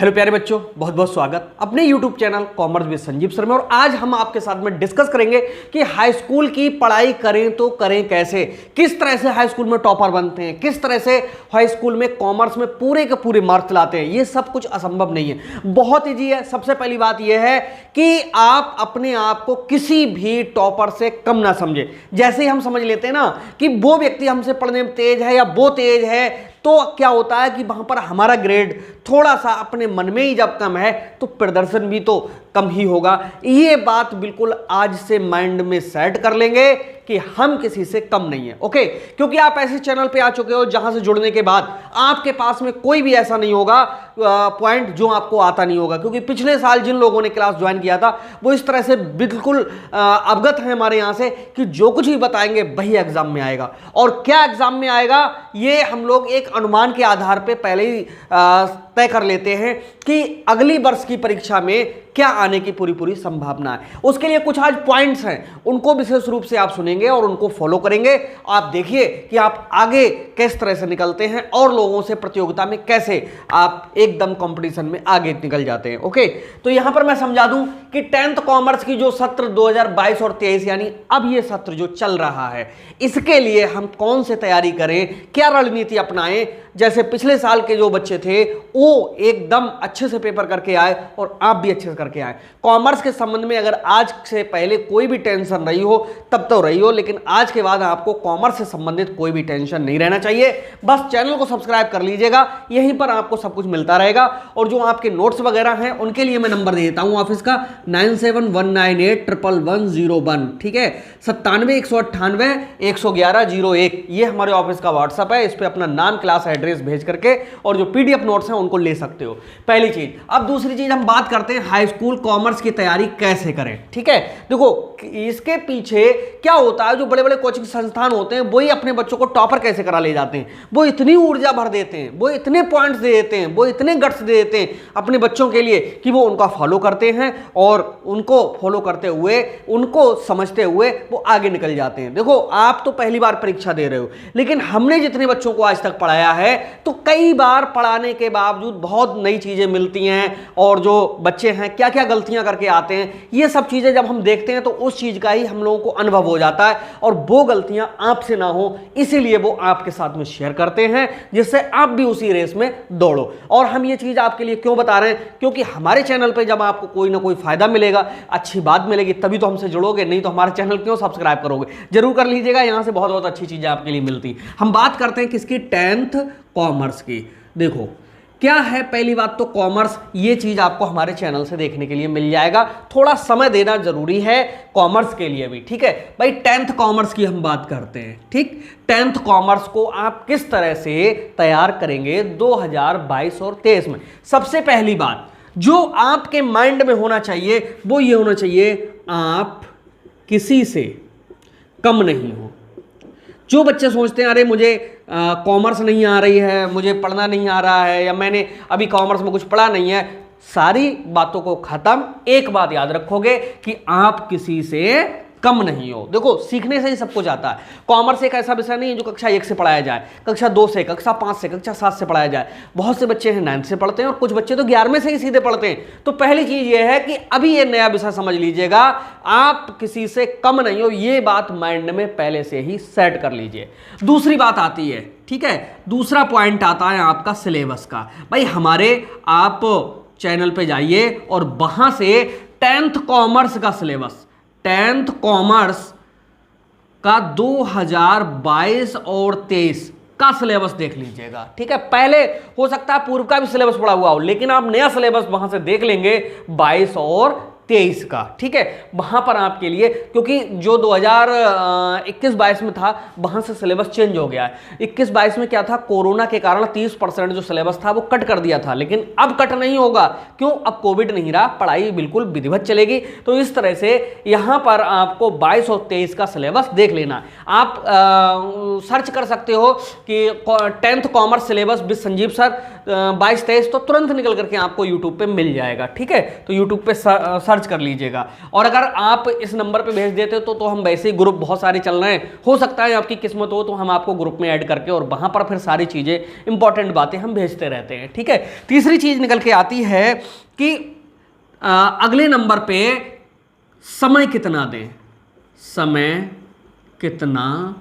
Hello प्यारे बच्चों, बहुत बहुत स्वागत अपने YouTube channel commerce with Sanjeev sir में। और आज हम आपके साथ में डिस्कस करेंगे कि हाई स्कूल की पढ़ाई करें तो करें कैसे, किस तरह से हाई स्कूल में टॉपर बनते हैं, किस तरह से हाई स्कूल में कॉमर्स में पूरे के पूरे मार्क्स लाते हैं। ये सब कुछ असंभव नहीं है, बहुत ईजी है। सबसे पहली बात यह है कि आप अपने आप को किसी भी टॉपर से कम ना समझे। जैसे ही हम समझ लेते हैं ना कि वो व्यक्ति हमसे पढ़ने में तेज है या वो तेज है, तो क्या होता है कि वहां पर हमारा ग्रेड थोड़ा सा अपने मन में ही जब कम है तो प्रदर्शन भी तो कम ही होगा। ये बात बिल्कुल आज से माइंड में सेट कर लेंगे कि हम किसी से कम नहीं है, ओके। क्योंकि आप ऐसे चैनल पे आ चुके हो जहां से जुड़ने के बाद आपके पास में कोई भी ऐसा नहीं होगा पॉइंट जो आपको आता नहीं होगा। क्योंकि पिछले साल जिन लोगों ने क्लास ज्वाइन किया था वो इस तरह से बिल्कुल अवगत है हमारे यहां से कि जो कुछ भी बताएंगे वही एग्जाम में आएगा। और क्या एग्जाम में आएगा ये हम लोग एक अनुमान के आधार पर पहले ही तय कर लेते हैं कि अगली वर्ष की परीक्षा में क्या आने की पूरी पूरी संभावना है। उसके लिए कुछ आज पॉइंट्स हैं, उनको विशेष रूप से आप सुनेंगे और उनको फॉलो करेंगे। आप देखिए कि आप आगे किस तरह से निकलते हैं और लोगों से प्रतियोगिता में कैसे आप एकदम कंपटीशन में आगे निकल जाते हैं, ओके। तो यहां पर मैं समझा दूं कि 10th कॉमर्स की जो सत्र 2022 और 23 यानी अब ये सत्र जो चल रहा है, इसके लिए हम कौन से तैयारी करें, क्या रणनीति अपनाएं। जैसे पिछले साल के जो बच्चे थे वो एकदम अच्छे से पेपर करके आए और आप भी अच्छे से करके आए। कॉमर्स के संबंध में अगर आज से पहले कोई भी टेंशन रही हो तब तो रही हो, लेकिन आज के बाद आपको कॉमर्स से संबंधित कोई भी टेंशन नहीं रहना चाहिए। बस चैनल को सब्सक्राइब कर लीजिएगा, यहीं पर आपको सब कुछ मिलता रहेगा। और जो आपके नोट्स वगैरह हैं उनके लिए मैं नंबर दे देता हूं ऑफिस का 9719811101, ठीक है। 9719811101 ये हमारे ऑफिस का व्हाट्सएप है। इस पर अपना नाम, क्लास एड्रेस भेज करके और जो पीडीएफ नोट्स हैं उनको ले सकते हो, पहली चीज। अब दूसरी चीज हम बात करते हैं हाई स्कूल कॉमर्स की तैयारी कैसे करें, ठीक है। देखो इसके पीछे क्या होता है, जो बड़े बड़े कोचिंग संस्थान होते हैं वही अपने बच्चों को टॉपर कैसे करा ले जाते हैं। वो इतनी ऊर्जा भर देते हैं, वो इतने पॉइंट्स दे देते हैं, वो इतने गट्स दे देते हैं अपने बच्चों के लिए कि वो उनका फॉलो करते हैं और उनको फॉलो करते हुए, उनको समझते हुए वो आगे निकल जाते हैं। देखो आप तो पहली बार परीक्षा दे रहे हो, लेकिन हमने जितने बच्चों को आज तक पढ़ाया है तो कई बार पढ़ाने के बावजूद बहुत नई चीजें मिलती हैं। और जो बच्चे हैं क्या क्या गलतियां करके आते हैं, ये सब चीजें जब हम देखते हैं तो उस चीज का ही हम लोगों को अनुभव हो जाता है और वो गलतियां आपसे ना हो, इसीलिए वो आपके साथ में शेयर करते हैं जिससे आप भी उसी रेस में दौड़ो। और हम ये चीज आपके लिए क्यों बता रहे हैं, क्योंकि हमारे चैनल पे जब आपको कोई ना कोई फायदा मिलेगा, अच्छी बात मिलेगी, तभी तो हमसे जुड़ोगे, नहीं तो हमारे चैनल क्यों सब्सक्राइब करोगे। जरूर कर लीजिएगा, यहां से बहुत बहुत अच्छी चीजें आपके लिए मिलती। हम बात करते हैं किसकी, 10th कॉमर्स की। देखो क्या है, पहली बात तो कॉमर्स, ये चीज आपको हमारे चैनल से देखने के लिए मिल जाएगा। थोड़ा समय देना जरूरी है कॉमर्स के लिए भी, ठीक है भाई। 10th कॉमर्स की हम बात करते हैं, ठीक। 10th कॉमर्स को आप किस तरह से तैयार करेंगे 2022 और 23 में। सबसे पहली बात जो आपके माइंड में होना चाहिए वो ये होना चाहिए, आप किसी से कम नहीं हो। जो बच्चे सोचते हैं अरे मुझे कॉमर्स नहीं आ रही है, मुझे पढ़ना नहीं आ रहा है, या मैंने अभी कॉमर्स में कुछ पढ़ा नहीं है, सारी बातों को खत्म। एक बात याद रखोगे कि आप किसी से कम नहीं हो। देखो सीखने से ही सब कुछ आता है। कॉमर्स एक ऐसा विषय नहीं है जो कक्षा 1 से पढ़ाया जाए, कक्षा 2 से, कक्षा 5 से, कक्षा 7 से पढ़ाया जाए। बहुत से बच्चे हैं 9th से पढ़ते हैं और कुछ बच्चे तो 11वें से ही सीधे पढ़ते हैं। तो पहली चीज ये है कि अभी ये नया विषय समझ लीजिएगा, आप किसी से कम नहीं हो, ये बात माइंड में पहले से ही सेट कर लीजिए। दूसरी बात आती है, ठीक है, दूसरा पॉइंट आता है आपका सिलेबस का। भाई हमारे आप चैनल पे जाइए और वहां से 10th कॉमर्स का सिलेबस, 10th कॉमर्स का 2022 और 23 का सिलेबस देख लीजिएगा, ठीक है। पहले हो सकता है पूर्व का भी सिलेबस पड़ा हुआ हो, लेकिन आप नया सिलेबस वहां से देख लेंगे 22 और 23 का, ठीक है। वहां पर आपके लिए, क्योंकि जो 2021-22 में था वहां से सिलेबस चेंज हो गया है। 21-22 में क्या था, कोरोना के कारण 30% जो सिलेबस था वो कट कर दिया था, लेकिन अब कट नहीं होगा। क्यों, अब कोविड नहीं रहा, पढ़ाई बिल्कुल विधिवत चलेगी। तो इस तरह से यहां पर आपको 22 और 23 का सिलेबस देख लेना। आप सर्च कर सकते हो कि 10th commerce syllabus with Sanjeev sir 22-23, तो तुरंत निकल करके आपको यूट्यूब पे मिल जाएगा, ठीक है। तो यूट्यूब पे सर्च सर्च कर लीजिएगा। और अगर आप इस नंबर पे भेज देते तो हम वैसे ही ग्रुप बहुत सारे चल रहे हैं, हो सकता है आपकी किस्मत हो तो हम आपको ग्रुप में ऐड करके और वहां पर फिर सारी चीजें इंपॉर्टेंट बातें हम भेजते रहते हैं। ठीक है, तीसरी चीज निकल के आती है कि अगले नंबर पे समय कितना दें, समय कितना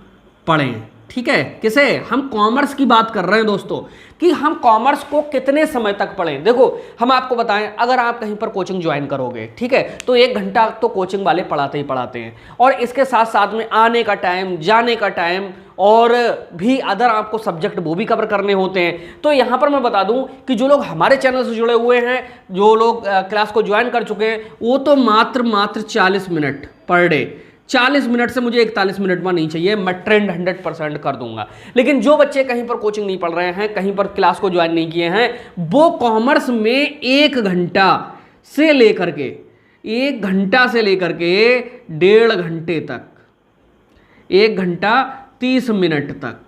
पढ़ें। ठीक है, किसे, हम कॉमर्स की बात कर रहे हैं दोस्तों कि हम कॉमर्स को कितने समय तक पढ़ें। देखो हम आपको बताएं, अगर आप कहीं पर कोचिंग ज्वाइन करोगे, ठीक है, तो 1 घंटा तो कोचिंग वाले पढ़ाते ही पढ़ाते हैं, और इसके साथ साथ में आने का टाइम, जाने का टाइम और भी अदर आपको सब्जेक्ट वो भी कवर करने होते हैं। तो यहाँ पर मैं बता दूं कि जो लोग हमारे चैनल से जुड़े हुए हैं, जो लोग क्लास को ज्वाइन कर चुके हैं, वो तो मात्र 40 मिनट पर डे, 40 मिनट से मुझे 41 मिनट में नहीं चाहिए, मैं ट्रेंड 100% कर दूंगा। लेकिन जो बच्चे कहीं पर कोचिंग नहीं पढ़ रहे हैं, कहीं पर क्लास को ज्वाइन नहीं किए हैं, वो कॉमर्स में 1 घंटा से लेकर के 1.5 घंटे तक, 1 घंटा 30 मिनट तक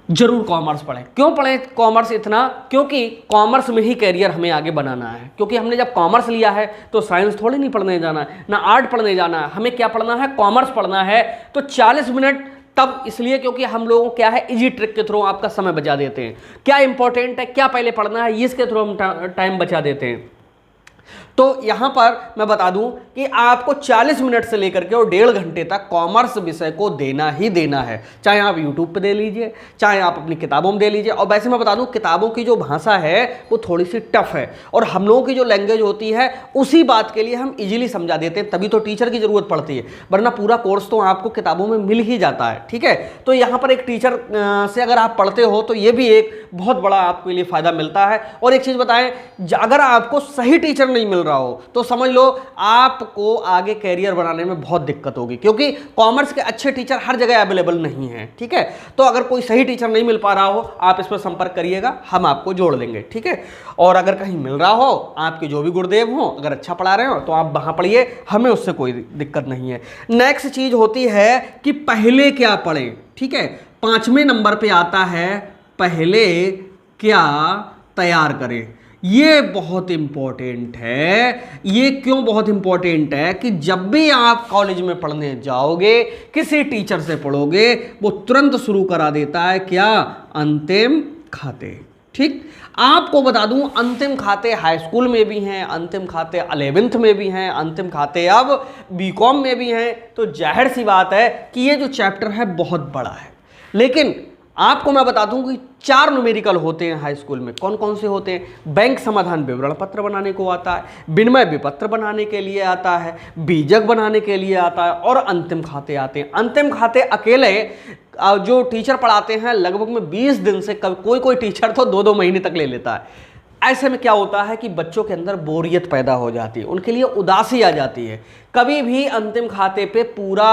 जरूर कॉमर्स पढ़ें। क्यों पढ़ें कॉमर्स इतना? क्योंकि कॉमर्स में ही कैरियर हमें आगे बनाना है। क्योंकि हमने जब कॉमर्स लिया है तो साइंस थोड़ी नहीं पढ़ने जाना है, ना आर्ट पढ़ने जाना है, हमें क्या पढ़ना है, कॉमर्स पढ़ना है। तो 40 मिनट तब इसलिए क्योंकि हम लोगों क्या है, इजी ट्रिक के थ्रू आपका समय बचा देते हैं। क्या इंपॉर्टेंट है, क्या पहले पढ़ना है, इसके थ्रू हम टाइम बचा देते हैं। तो यहां पर मैं बता दूं कि आपको 40 मिनट से लेकर के और 1.5 घंटे तक कॉमर्स विषय को देना ही देना है, चाहे आप यूट्यूब पे दे लीजिए, चाहे आप अपनी किताबों में दे लीजिए। और वैसे मैं बता दूं, किताबों की जो भाषा है वो थोड़ी सी टफ है, और हम लोगों की जो लैंग्वेज होती है उसी बात के लिए हम इजीली समझा देते हैं, तभी तो टीचर की जरूरत पड़ती है, वरना पूरा कोर्स तो आपको किताबों में मिल ही जाता है। ठीक है, तो यहाँ पर एक टीचर से अगर आप पढ़ते हो तो ये भी एक बहुत बड़ा आपके लिए फायदा मिलता है। और एक चीज बताएं, अगर आपको सही टीचर नहीं मिल रहा हो तो समझ लो आपको आगे कैरियर बनाने में बहुत दिक्कत होगी, क्योंकि कॉमर्स के अच्छे टीचर हर जगह अवेलेबल नहीं है। ठीक है, तो अगर कोई सही टीचर नहीं मिल पा रहा हो, आप इस पर संपर्क करिएगा, हम आपको जोड़ देंगे। ठीक है, और अगर कहीं मिल रहा हो, आपके जो भी गुरुदेव हो अगर अच्छा पढ़ा रहे हो तो आप वहां पढ़िए, हमें उससे कोई दिक्कत नहीं है। नेक्स्ट चीज होती है कि पहले क्या पढ़ें। ठीक है, 5वें नंबर पे आता है पहले क्या तैयार करें। ये बहुत इंपॉर्टेंट है। ये क्यों बहुत इंपॉर्टेंट है कि जब भी आप कॉलेज में पढ़ने जाओगे, किसी टीचर से पढ़ोगे, वो तुरंत शुरू करा देता है क्या, अंतिम खाते। ठीक, आपको बता दूं, अंतिम खाते हाई स्कूल में भी हैं, अंतिम खाते 11th में भी हैं, अंतिम खाते अब बीकॉम में भी हैं। तो जाहिर सी बात है कि ये जो चैप्टर है बहुत बड़ा है। लेकिन आपको मैं बता दूं कि 4 न्यूमेरिकल होते हैं हाई स्कूल में। कौन कौन से होते हैं? बैंक समाधान विवरण पत्र बनाने को आता है, विनिमय विपत्र बनाने के लिए आता है, बीजक बनाने के लिए आता है, और अंतिम खाते आते हैं। अंतिम खाते अकेले जो टीचर पढ़ाते हैं लगभग में 20 दिन से, कोई टीचर तो 2-2 महीने तक ले लेता है। ऐसे में क्या होता है कि बच्चों के अंदर बोरियत पैदा हो जाती है, उनके लिए उदासी आ जाती है। कभी भी अंतिम खाते पे पूरा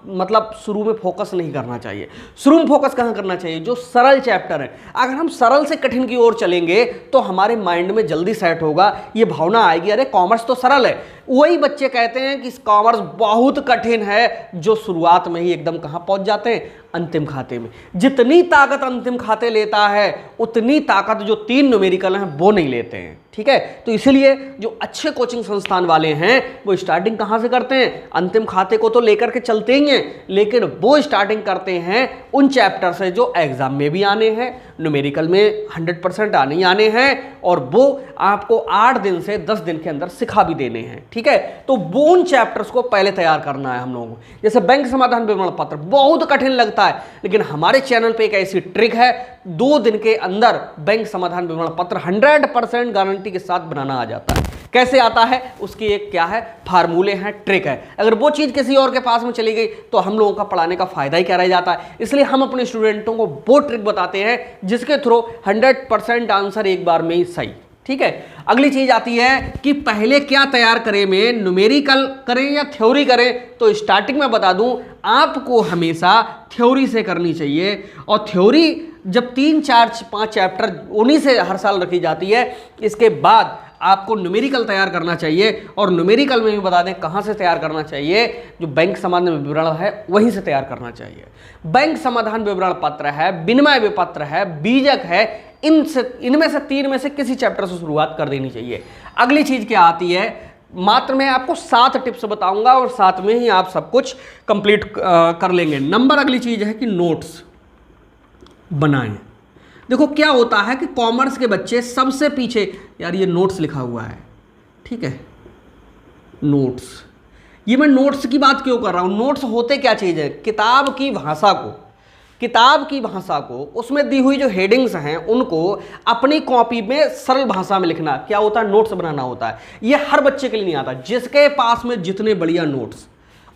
मतलब शुरू में फोकस नहीं करना चाहिए। शुरू में फोकस कहाँ करना चाहिए? जो सरल चैप्टर है। अगर हम सरल से कठिन की ओर चलेंगे तो हमारे माइंड में जल्दी सेट होगा, ये भावना आएगी, अरे कॉमर्स तो सरल है। वही बच्चे कहते हैं कि कॉमर्स बहुत कठिन है, जो शुरुआत में ही एकदम कहाँ पहुंच जाते हैं, अंतिम खाते में। जितनी ताकत अंतिम खाते लेता है उतनी ताकत जो 3 न्यूमेरिकल हैं वो नहीं लेते हैं। ठीक है, तो इसलिए जो अच्छे कोचिंग संस्थान वाले हैं वो स्टार्टिंग कहां से करते हैं? अंतिम खाते को तो लेकर के चलते ही हैं, लेकिन वो स्टार्टिंग करते हैं उन चैप्टर से जो एग्जाम में भी आने हैं, न्यूमेरिकल में 100% आने ही आने हैं, और वो आपको 8 दिन से 10 दिन के अंदर सिखा भी देने हैं। ठीक है, तो वो उन चैप्टर्स को पहले तैयार करना है हम लोगों को। जैसे बैंक समाधान विवरण पत्र बहुत कठिन लगता है, लेकिन हमारे चैनल पे एक ऐसी ट्रिक है, 2 दिन के अंदर बैंक समाधान विवरण पत्र 100% गारंटी के साथ बनाना आ जाता है। कैसे आता है? उसकी एक क्या है, फार्मूले हैं, ट्रिक है। अगर वो चीज़ किसी और के पास में चली गई तो हम लोगों का पढ़ाने का फायदा ही क्या रह जाता है। इसलिए हम अपने स्टूडेंटों को वो ट्रिक बताते हैं जिसके थ्रू 100% आंसर एक बार में ही सही। ठीक है, अगली चीज आती है कि पहले क्या तैयार करें में, न्यूमेरिकल करें या थ्योरी करें। तो स्टार्टिंग में बता दूं, आपको हमेशा थ्योरी से करनी चाहिए, और थ्योरी जब 3, 4, 5 चैप्टर उन्हीं से हर साल रखी जाती है। इसके बाद आपको न्यूमेरिकल तैयार करना चाहिए, और न्यूमेरिकल में भी बता दें कहाँ से तैयार करना चाहिए, जो बैंक समाधान विवरण है वहीं से तैयार करना चाहिए। बैंक समाधान विवरण पत्र है, विनिमय विपत्र है, बीजक है, इनमें से 3 में से किसी चैप्टर से शुरुआत कर देनी चाहिए। अगली चीज क्या आती है मात्र मैं आपको 7 टिप्स बताऊंगा और साथ में ही आप सब कुछ कंप्लीट कर लेंगे। नंबर अगली चीज है कि नोट्स बनाएं। देखो क्या होता है कि कॉमर्स के बच्चे सबसे पीछे, यार ये नोट्स लिखा हुआ है, ठीक है, नोट्स, ये मैं नोट्स की बात क्यों कर रहा हूं? नोट्स होते क्या चीज है? किताब की भाषा को उसमें दी हुई जो हेडिंग्स हैं उनको अपनी कॉपी में सरल भाषा में लिखना क्या होता है? नोट्स बनाना होता है। ये हर बच्चे के लिए नहीं आता। जिसके पास में जितने बढ़िया नोट्स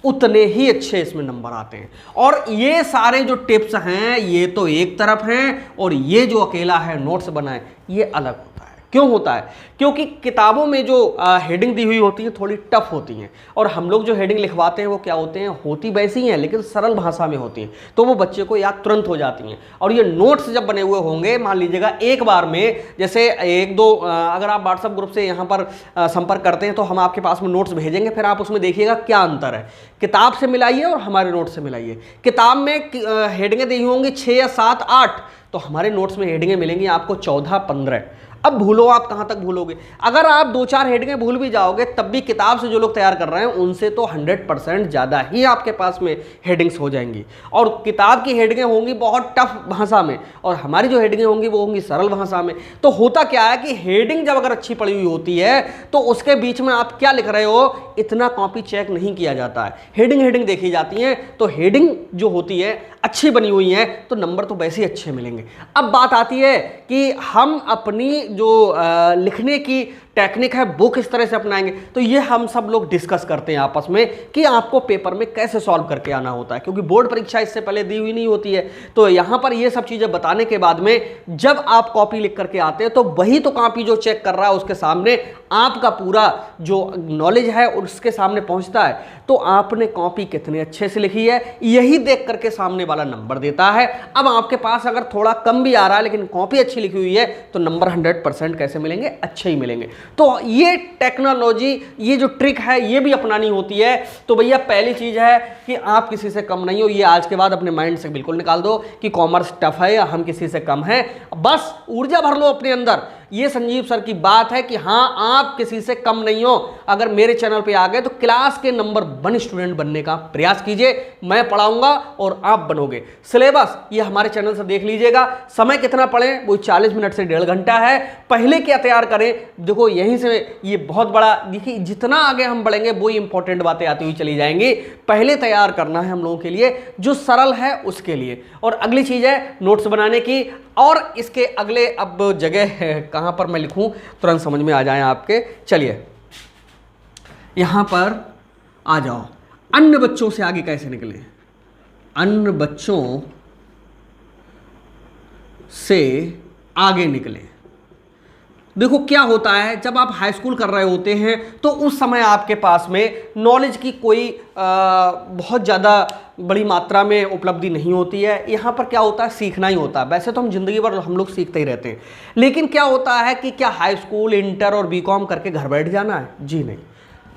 उतने ही अच्छे इसमें नंबर आते हैं। और ये सारे जो टिप्स हैं ये तो एक तरफ हैं, और ये जो अकेला है नोट्स बनाए ये अलग होता है। क्यों होता है? क्योंकि किताबों में जो हेडिंग दी हुई होती है थोड़ी टफ होती हैं, और हम लोग जो हेडिंग लिखवाते हैं वो क्या होते हैं, होती वैसी ही हैं लेकिन सरल भाषा में होती हैं, तो वो बच्चे को याद तुरंत हो जाती हैं। और ये नोट्स जब बने हुए होंगे, मान लीजिएगा एक बार में जैसे एक दो अगर आप व्हाट्सएप ग्रुप से यहाँ पर संपर्क करते हैं तो हम आपके पास में नोट्स भेजेंगे, फिर आप उसमें देखिएगा क्या अंतर है। किताब से मिलाइए और हमारे नोट्स से मिलाइए। किताब में हेडिंगें दी होंगी 6 या 7 8, तो हमारे नोट्स में हेडिंगें मिलेंगी आपको 14 15। अब भूलो आप कहां तक भूलोगे? अगर आप 2-4 हेडिंगें भूल भी जाओगे तब भी किताब से जो लोग तैयार कर रहे हैं उनसे तो 100% ज़्यादा ही आपके पास में हेडिंग्स हो जाएंगी। और किताब की हेडिंगें होंगी बहुत टफ भाषा में, और हमारी जो हेडिंगें होंगी वो होंगी सरल भाषा में। तो होता क्या है कि हेडिंग जब अगर अच्छी पड़ी हुई होती है तो उसके बीच में आप क्या लिख रहे हो इतना कॉपी चेक नहीं किया जाता है, हेडिंग देखी जाती है। तो हेडिंग जो होती है अच्छी बनी हुई है तो नंबर तो वैसे ही अच्छे मिलेंगे। अब बात आती है कि हम अपनी जो लिखने की टेक्निक है वो किस तरह से अपनाएंगे। तो ये हम सब लोग डिस्कस करते हैं आपस में कि आपको पेपर में कैसे सॉल्व करके आना होता है, क्योंकि बोर्ड परीक्षा इससे पहले दी हुई नहीं होती है। तो यहाँ पर ये सब चीज़ें बताने के बाद में जब आप कॉपी लिख करके आते हैं तो वही तो कॉपी जो चेक कर रहा है उसके सामने आपका पूरा जो नॉलेज है उसके सामने पहुँचता है। तो आपने कॉपी कितने अच्छे से लिखी है यही देख करके सामने वाला नंबर देता है। अब आपके पास अगर थोड़ा कम भी आ रहा है लेकिन कॉपी अच्छी लिखी हुई है तो नंबर 100% कैसे मिलेंगे? अच्छे ही मिलेंगे। तो ये टेक्नोलॉजी, ये जो ट्रिक है ये भी अपनानी होती है। तो भैया पहली चीज है कि आप किसी से कम नहीं हो, ये आज के बाद अपने माइंड से बिल्कुल निकाल दो कि कॉमर्स टफ है या हम किसी से कम हैं। बस ऊर्जा भर लो अपने अंदर। ये संजीव सर की बात है कि हाँ आप किसी से कम नहीं हो। अगर मेरे चैनल पे आ गए तो क्लास के नंबर 1 स्टूडेंट बनने का प्रयास कीजिए, मैं पढ़ाऊंगा और आप बनोगे। सिलेबस ये हमारे चैनल से देख लीजिएगा। समय कितना पढ़ें? वो 40 मिनट से 1.5 घंटा है। पहले क्या तैयार करें? देखो यहीं से ये बहुत बड़ा, देखिए जितना आगे हम बढ़ेंगे वो इंपॉर्टेंट बातें आती हुई चली जाएंगी। पहले तैयार करना है हम लोगों के लिए जो सरल है उसके लिए। और अगली चीज है नोट्स बनाने की। और इसके अगले अब जगह कहां पर मैं लिखूं तुरंत समझ में आ जाए आपके। चलिए यहां पर आ जाओ। अन्य बच्चों से आगे कैसे निकले? अन्य बच्चों से आगे निकले। देखो क्या होता है जब आप हाई स्कूल कर रहे होते हैं तो उस समय आपके पास में नॉलेज की कोई बहुत ज़्यादा बड़ी मात्रा में उपलब्धि नहीं होती है। यहाँ पर क्या होता है? सीखना ही होता है। वैसे तो हम जिंदगी भर हम लोग सीखते ही रहते हैं, लेकिन क्या होता है कि क्या हाई स्कूल, इंटर और बीकॉम करके घर बैठ जाना है? जी नहीं,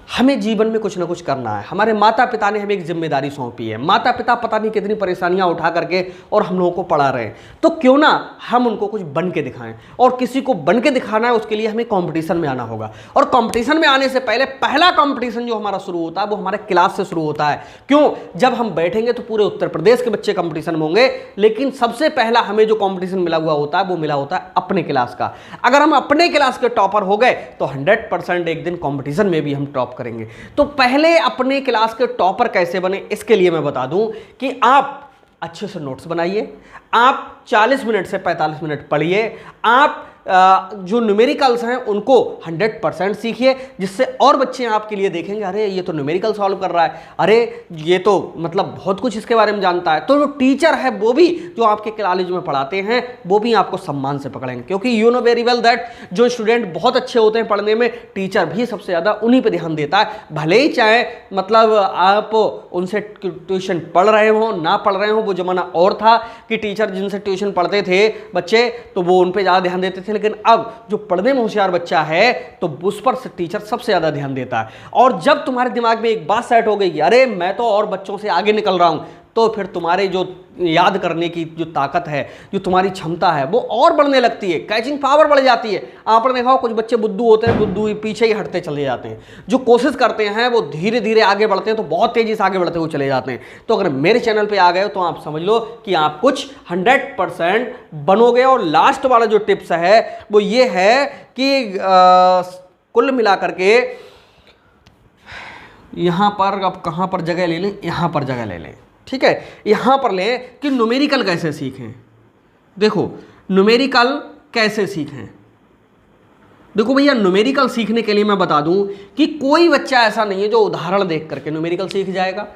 हमें जीवन में कुछ ना कुछ करना है। हमारे माता पिता ने हमें एक जिम्मेदारी सौंपी है। माता पिता पता नहीं कितनी परेशानियां उठा करके और हम लोगों को पढ़ा रहे हैं, तो क्यों ना हम उनको कुछ बन के दिखाएं। और किसी को बन के दिखाना है उसके लिए हमें कंपटीशन में आना होगा। और कंपटीशन में आने से पहले पहला कंपटीशन जो हमारा शुरू होता है वो हमारे क्लास से शुरू होता है। क्यों? जब हम बैठेंगे तो पूरे उत्तर प्रदेश के बच्चे कंपटीशन में होंगे, लेकिन सबसे पहला हमें जो कंपटीशन मिला हुआ होता है वो मिला होता है अपने क्लास का। अगर हम अपने क्लास के टॉपर हो गए तो 100% एक दिन कंपटीशन में भी हम टॉप करेंगे। तो पहले अपने क्लास के टॉपर कैसे बने इसके लिए मैं बता दूं कि आप अच्छे से नोट्स बनाइए, आप 40 मिनट से 45 मिनट पढ़िए, आप जो न्यूमेरिकल्स हैं उनको 100% सीखिए, जिससे और बच्चे आपके लिए देखेंगे अरे ये तो न्यूमेरिकल सॉल्व कर रहा है, अरे ये तो मतलब बहुत कुछ इसके बारे में जानता है। तो जो टीचर है वो भी जो आपके कॉलेज में पढ़ाते हैं वो भी आपको सम्मान से पकड़ेंगे, क्योंकि you know very well that जो स्टूडेंट बहुत अच्छे होते हैं पढ़ने में, टीचर भी सबसे ज़्यादा उन्हीं पर ध्यान देता है। भले ही चाहे मतलब आप उनसे ट्यूशन पढ़ रहे हो ना पढ़ रहे हो, वो जमाना और था कि टीचर जिनसे ट्यूशन पढ़ते थे बच्चे तो वो उन पर ज़्यादा ध्यान देते थे, लेकिन अब जो पढ़ने में होशियार बच्चा है तो उस पर टीचर सबसे ज्यादा ध्यान देता है। और जब तुम्हारे दिमाग में एक बात सेट हो गई कि अरे मैं तो और बच्चों से आगे निकल रहा हूं, तो फिर तुम्हारे जो याद करने की जो ताकत है, जो तुम्हारी क्षमता है, वो और बढ़ने लगती है, कैचिंग पावर बढ़ जाती है। आपने देखा हो कुछ बच्चे बुद्धू होते हैं, बुद्धू पीछे ही हटते चले जाते हैं, जो कोशिश करते हैं वो धीरे धीरे आगे बढ़ते हैं, तो बहुत तेजी से आगे बढ़ते हुए चले जाते हैं। तो अगर मेरे चैनल पे आ गए हो तो आप समझ लो कि आप कुछ 100% बनोगे। और लास्ट वाला जो टिप्स है वो ये है कि कुल मिलाकर के यहां पर, अब कहां पर जगह ले लें, यहां पर जगह ले लें, ठीक है, यहां पर लें कि न्यूमेरिकल कैसे सीखें। देखो न्यूमेरिकल कैसे सीखें, देखो भैया न्यूमेरिकल सीखने के लिए मैं बता दूं कि कोई बच्चा ऐसा नहीं है जो उदाहरण देख करके न्यूमेरिकल सीख जाएगा।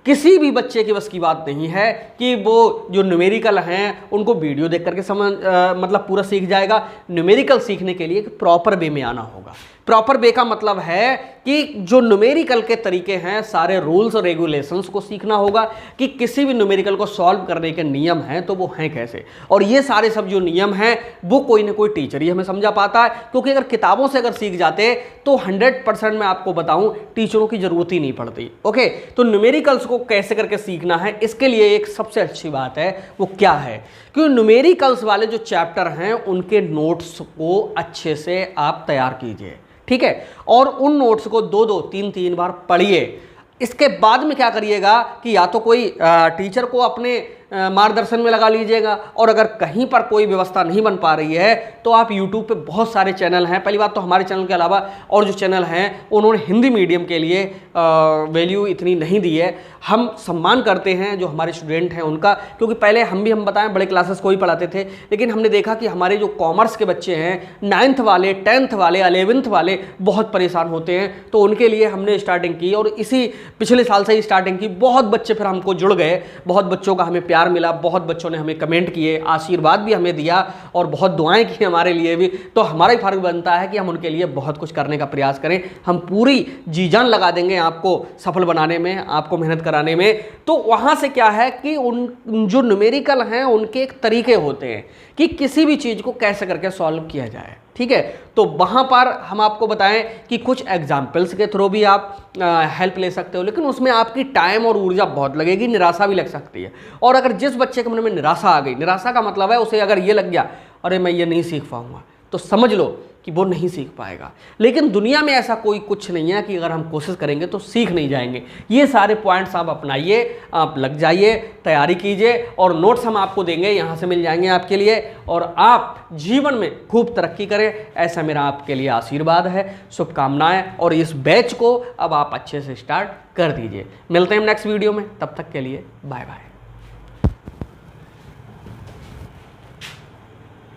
किसी भी बच्चे की बस की बात नहीं है कि वो जो न्यूमेरिकल हैं उनको वीडियो देख करके समझ मतलब पूरा सीख जाएगा। न्यूमेरिकल सीखने के लिए प्रॉपर वे में आना होगा। प्रॉपर वे का मतलब है कि जो न्यूमेरिकल के तरीके हैं, सारे रूल्स और रेगुलेशंस को सीखना होगा कि किसी भी न्यूमेरिकल को सॉल्व करने के नियम हैं तो वो हैं कैसे, और ये सारे सब जो नियम हैं वो कोई ना कोई टीचर ही हमें समझा पाता है। क्योंकि अगर किताबों से अगर सीख जाते तो 100% मैं आपको बताऊं टीचरों की जरूरत ही नहीं पड़ती। ओके, तो न्यूमेरिकल्स को कैसे करके सीखना है, इसके लिए एक सबसे अच्छी बात है वो क्या है कि न्यूमेरिकल्स वाले जो चैप्टर हैं उनके नोट्स को अच्छे से आप तैयार कीजिए, ठीक है, और उन नोट्स को 2-2, 3-3 बार पढ़िए। इसके बाद में क्या करिएगा कि या तो कोई टीचर को अपने मार्गदर्शन में लगा लीजिएगा, और अगर कहीं पर कोई व्यवस्था नहीं बन पा रही है तो आप YouTube पे बहुत सारे चैनल हैं। पहली बात तो हमारे चैनल के अलावा और जो चैनल हैं उन्होंने हिंदी मीडियम के लिए वैल्यू इतनी नहीं दी है। हम सम्मान करते हैं जो हमारे स्टूडेंट हैं उनका, क्योंकि पहले हम बताएं बड़े क्लासेस को ही पढ़ाते थे, लेकिन हमने देखा कि हमारे जो कॉमर्स के बच्चे हैं, 9th वाले, 10th वाले, 11th वाले बहुत परेशान होते हैं, तो उनके लिए हमने स्टार्टिंग की, और इसी पिछले साल से ही स्टार्टिंग की। बहुत बच्चे फिर हमको जुड़ गए, बहुत बच्चों का हमें प्यार मिला, बहुत बच्चों ने हमें कमेंट किए, आशीर्वाद भी हमें दिया और बहुत दुआएं की हमारे लिए भी। तो हमारा ही फर्ज बनता है कि हम उनके लिए बहुत कुछ करने का प्रयास करें। हम पूरी जी जान लगा देंगे आपको सफल बनाने में, आपको मेहनत कराने में। तो वहां से क्या है कि उन जो न्यूमेरिकल हैं उनके एक तरीके होते हैं कि किसी भी चीज को कैसे करके सॉल्व किया जाए, ठीक है। तो वहां पर हम आपको बताएं कि कुछ एग्जाम्पल्स के थ्रू भी आप हेल्प ले सकते हो, लेकिन उसमें आपकी टाइम और ऊर्जा बहुत लगेगी, निराशा भी लग सकती है। और अगर जिस बच्चे के मन में निराशा आ गई, निराशा का मतलब है उसे अगर ये लग गया अरे मैं ये नहीं सीख पाऊंगा, तो समझ लो कि वो नहीं सीख पाएगा। लेकिन दुनिया में ऐसा कोई कुछ नहीं है कि अगर हम कोशिश करेंगे तो सीख नहीं जाएंगे। ये सारे पॉइंट्स आप अपनाइए, आप लग जाइए, तैयारी कीजिए, और नोट्स हम आपको देंगे, यहाँ से मिल जाएंगे आपके लिए, और आप जीवन में खूब तरक्की करें, ऐसा मेरा आपके लिए आशीर्वाद है, शुभकामनाएं। और इस बैच को अब आप अच्छे से स्टार्ट कर दीजिए। मिलते हैं नेक्स्ट वीडियो में, तब तक के लिए बाय बाय।